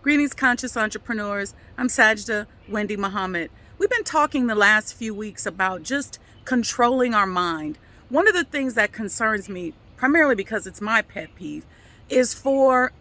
Greetings, conscious entrepreneurs. I'm Sajdah, Wendy Muhammad. We've been talking the last few weeks about just controlling our mind. One of the things that concerns me, primarily because it's my pet peeve, is for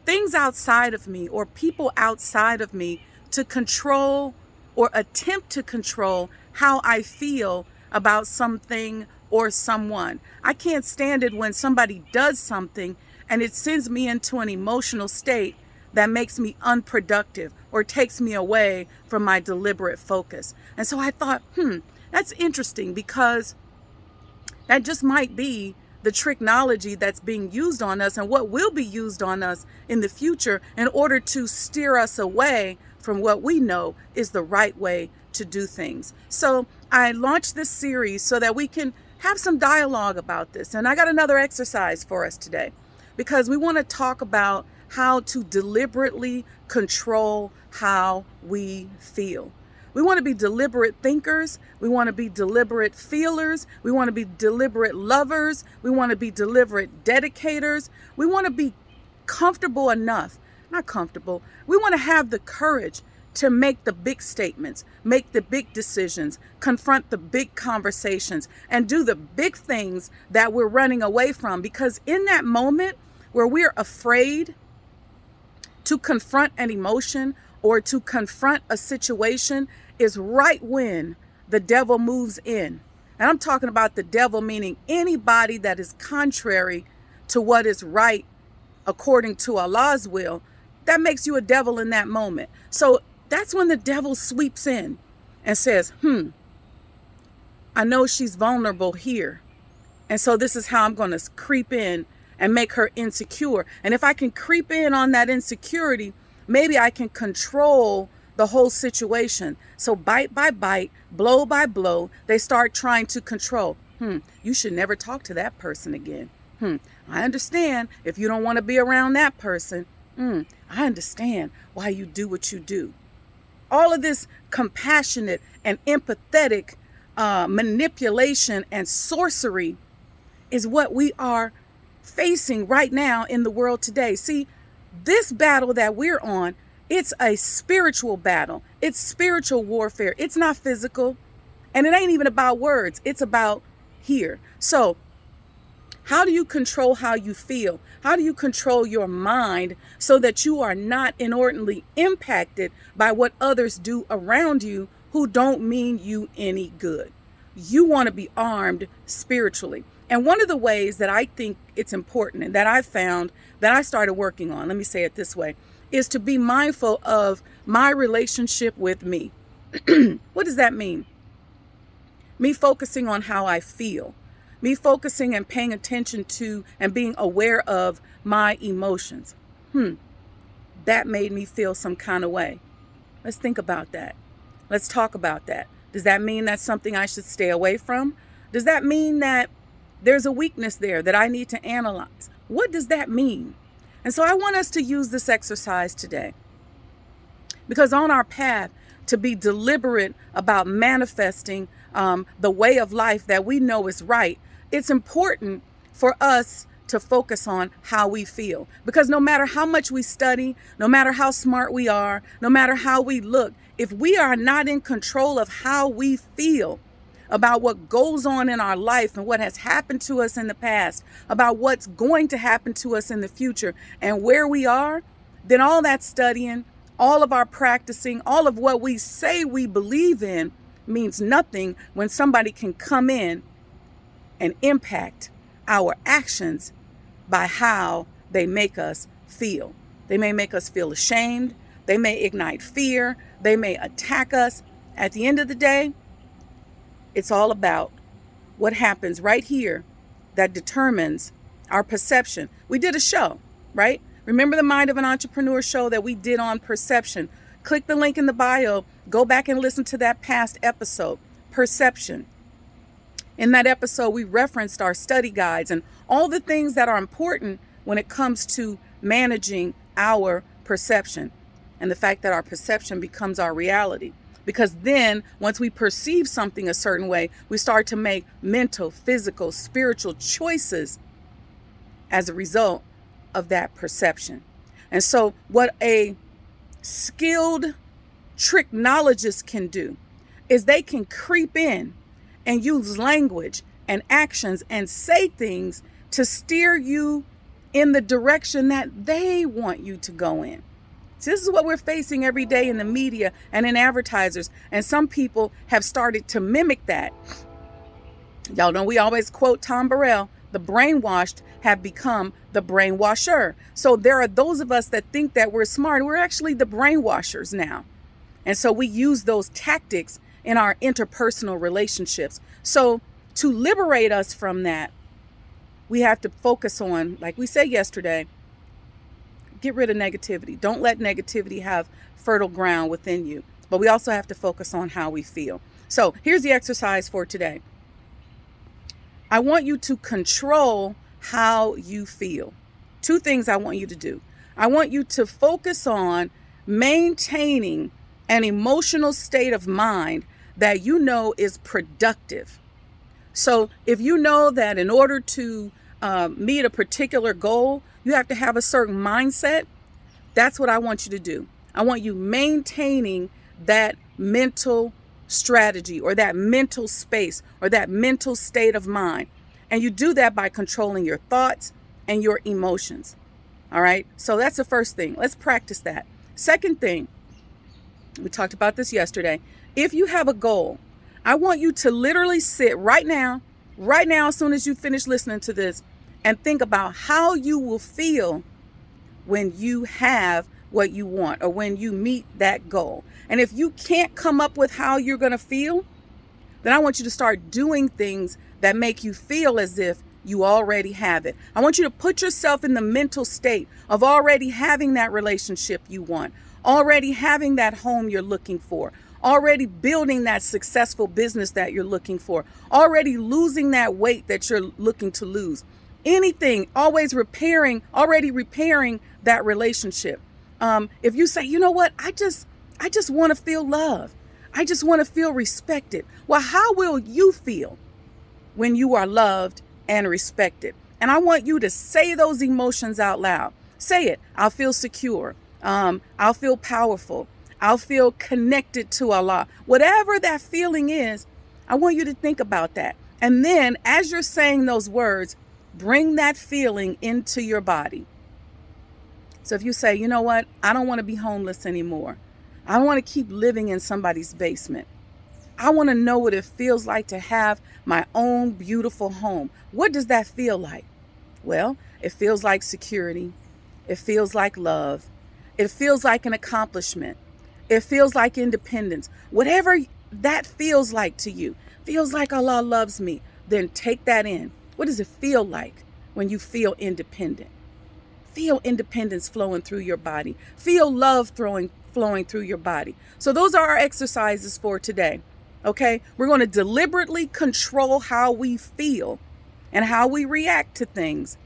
things outside of me or people outside of me to control or attempt to control how I feel about something or someone. I can't stand it when somebody does something and it sends me into an emotional state that makes me unproductive or takes me away from my deliberate focus. And so I thought, that's interesting, because that just might be the technology that's being used on us and what will be used on us in the future in order to steer us away from what we know is the right way to do things. So I launched this series so that we can have some dialogue about this. And I got another exercise for us today, because we want to talk about how to deliberately control how we feel. We want to be deliberate thinkers. We want to be deliberate feelers. We want to be deliberate lovers. We want to be deliberate dedicators. We want to be comfortable enough, not comfortable. We want to have the courage to make the big statements, make the big decisions, confront the big conversations, and do the big things that we're running away from. Because in that moment where we're afraid to confront an emotion or to confront a situation is right when the devil moves in. And I'm talking about the devil, meaning anybody that is contrary to what is right according to Allah's will. That makes you a devil in that moment. So that's when the devil sweeps in and says, I know she's vulnerable here. And so this is how I'm going to creep in and make her insecure. And if I can creep in on that insecurity, maybe I can control the whole situation. So bite by bite, blow by blow, they start trying to control. You should never talk to that person again. I understand if you don't want to be around that person. I understand why you do what you do. All of this compassionate and empathetic manipulation and sorcery is what we are facing right now in the world today. See, this battle that we're on, it's a spiritual battle. It's spiritual warfare. It's not physical. And it ain't even about words. It's about here. So how do you control how you feel? How do you control your mind so that you are not inordinately impacted by what others do around you who don't mean you any good? You want to be armed spiritually. And one of the ways that I think it's important and that I found that I started working on, let me say it this way, is to be mindful of my relationship with me. What does that mean? Me focusing on how I feel. Me focusing and paying attention to and being aware of my emotions. That made me feel some kind of way. Let's think about that. Let's talk about that. Does that mean that's something I should stay away from? Does that mean that there's a weakness there that I need to analyze? What does that mean? And so I want us to use this exercise today, because on our path to be deliberate about manifesting the way of life that we know is right, it's important for us to focus on how we feel. Because no matter how much we study, no matter how smart we are, no matter how we look, if we are not in control of how we feel about what goes on in our life and what has happened to us in the past, about what's going to happen to us in the future and where we are, then all that studying, all of our practicing, all of what we say we believe in means nothing when somebody can come in and impact our actions by how they make us feel. They may make us feel ashamed. They may ignite fear. They may attack us. At the end of the day, it's all about what happens right here that determines our perception. We did a show, right? Remember the Mind of an Entrepreneur show that we did on perception? Click the link in the bio. Go back and listen to that past episode, Perception. In that episode, we referenced our study guides and all the things that are important when it comes to managing our perception and the fact that our perception becomes our reality. Because then once we perceive something a certain way, we start to make mental, physical, spiritual choices as a result of that perception. And so what a skilled tricknologists can do is they can creep in and use language and actions and say things to steer you in the direction that they want you to go in. So this is what we're facing every day in the media and in advertisers. And some people have started to mimic that. Y'all know we always quote Tom Burrell, the brainwashed have become the brainwasher. So there are those of us that think that we're smart. We're actually the brainwashers now. And so we use those tactics in our interpersonal relationships. So to liberate us from that, we have to focus on, like we said yesterday, get rid of negativity. Don't let negativity have fertile ground within you. But we also have to focus on how we feel. So here's the exercise for today. I want you to control how you feel. Two things I want you to do. I want you to focus on maintaining an emotional state of mind that you know is productive. So if you know that in order to meet a particular goal, you have to have a certain mindset, that's what I want you to do. I want you maintaining that mental strategy or that mental space or that mental state of mind. And you do that by controlling your thoughts and your emotions. All right. So that's the first thing. Let's practice that. Second thing, we talked about this yesterday. If you have a goal, I want you to literally sit right now, as soon as you finish listening to this, and think about how you will feel when you have what you want or when you meet that goal. And if you can't come up with how you're going to feel, then I want you to start doing things that make you feel as if you already have it. I want you to put yourself in the mental state of already having that relationship you want, already having that home you're looking for, already building that successful business that you're looking for, already losing that weight that you're looking to lose. Anything, already repairing that relationship. If you say, you know what, I just want to feel love. I just want to feel respected. Well, how will you feel when you are loved and respected? And I want you to say those emotions out loud. Say it. I'll feel secure. I'll feel powerful. I'll feel connected to Allah. Whatever that feeling is, I want you to think about that. And then as you're saying those words, bring that feeling into your body. So if you say, you know what, I don't want to be homeless anymore. I don't want to keep living in somebody's basement. I want to know what it feels like to have my own beautiful home. What does that feel like? Well, it feels like security. It feels like love. It feels like an accomplishment. It feels like independence. Whatever that feels like to you, feels like Allah loves me, then take that in. What does it feel like when you feel independent? Feel independence flowing through your body. Feel love flowing through your body. So those are our exercises for today. Okay, we're going to deliberately control how we feel and how we react to things.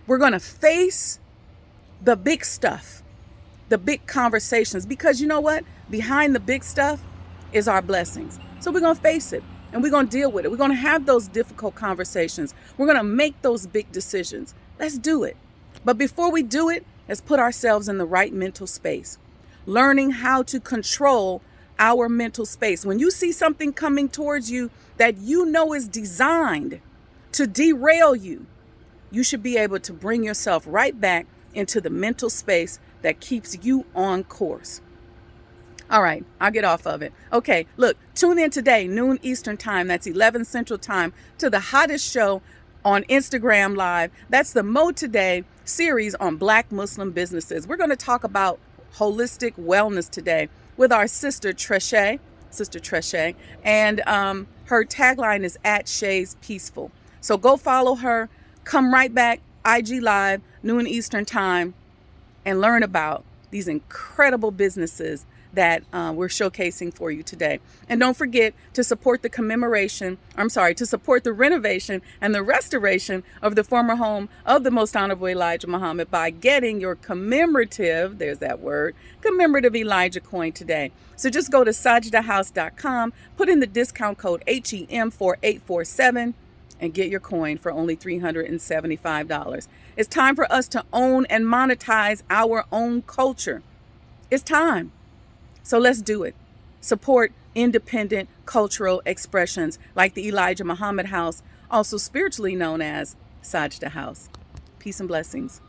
We're going to face the big stuff, the big conversations, because you know what? Behind the big stuff is our blessings. So we're going to face it and we're going to deal with it. We're going to have those difficult conversations. We're going to make those big decisions. Let's do it. But before we do it, let's put ourselves in the right mental space. Learning how to control our mental space. When you see something coming towards you that you know is designed to derail you, you should be able to bring yourself right back into the mental space that keeps you on course. All right, I'll get off of it. Okay, look, tune in today, noon Eastern time. That's 11 Central time to the hottest show on Instagram Live. That's the Mo Today series on Black Muslim businesses. We're going to talk about holistic wellness today with our sister Treshay, and her tagline is @Shay's Peaceful. So go follow her. Come right back, IG Live, noon Eastern time, and learn about these incredible businesses that we're showcasing for you today. And don't forget to support the renovation and the restoration of the former home of the Most Honorable Elijah Muhammad by getting your commemorative Elijah coin today. So just go to sajdahhouse.com, put in the discount code HEM4847, and get your coin for only $375. It's time for us to own and monetize our own culture. It's time. So let's do it. Support independent cultural expressions like the Elijah Muhammad House, also spiritually known as Sajdah House. Peace and blessings.